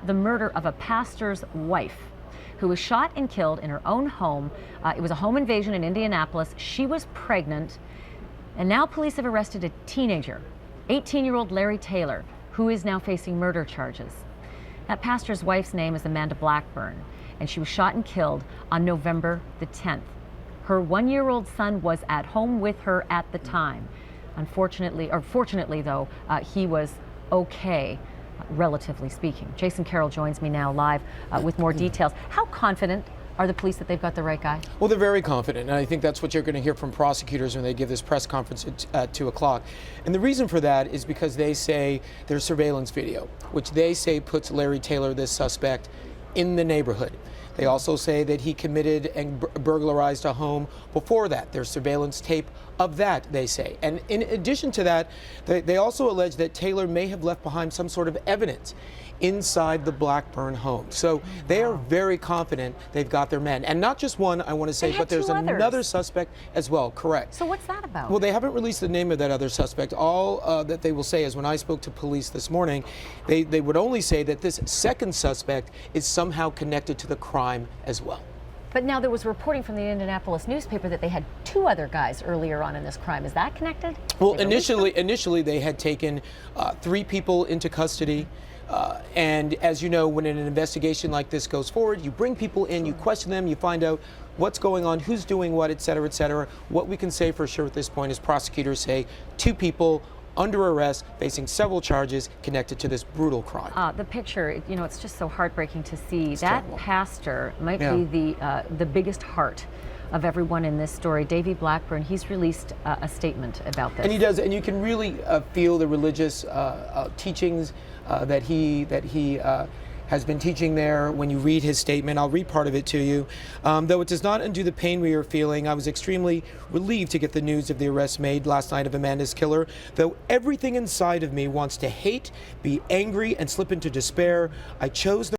the murder of a pastor's wife who was shot and killed in her own home. It was a home invasion in Indianapolis. She was pregnant, and now police have arrested a teenager, 18-year-old Larry Taylor, who is now facing murder charges. That pastor's wife's name is Amanda Blackburn, and she was shot and killed on November the 10th. Her one-year-old son was at home with her at the time. Fortunately though, he was okay, relatively speaking. Jason Carroll joins me now live with more details. How confident are the police that they've got the right guy? Well, they're very confident, and I think that's what you're going to hear from prosecutors when they give this press conference at 2 o'clock. And the reason for that is because they say there's surveillance video, which they say puts Larry Taylor, this suspect, in the neighborhood. They also say that he committed and burglarized a home before that. There's surveillance tape of that, they say. And in addition to that, they also allege that Taylor may have left behind some sort of evidence inside the Blackburn home. So they are very confident they've got their men. And not just one, I want to say, but there's another suspect as well, correct. So what's that about? Well, they haven't released the name of that other suspect. All that they will say is when I spoke to police this morning, they would only say that this second suspect is somehow connected to the crime as well. But now there was reporting from the Indianapolis newspaper that they had two other guys earlier on in this crime. Is that connected? Well, initially they had taken 3 people into custody. And as you know, when an investigation like this goes forward, you bring people in, you question them, you find out what's going on, who's doing what, et cetera, et cetera. What we can say for sure at this point is prosecutors say 2 people under arrest, facing several charges connected to this brutal crime. The picture, you know, it's just so heartbreaking to see. It's that terrible. Pastor might be the biggest heart of everyone in this story. Davy Blackburn, he's released a statement about this. And he does, and you can really feel the religious teachings that he has been teaching there when you read his statement. I'll read part of it to you. Though it does not undo the pain we are feeling, I was extremely relieved to get the news of the arrest made last night of Amanda's killer. Though everything inside of me wants to hate, be angry, and slip into despair, I chose the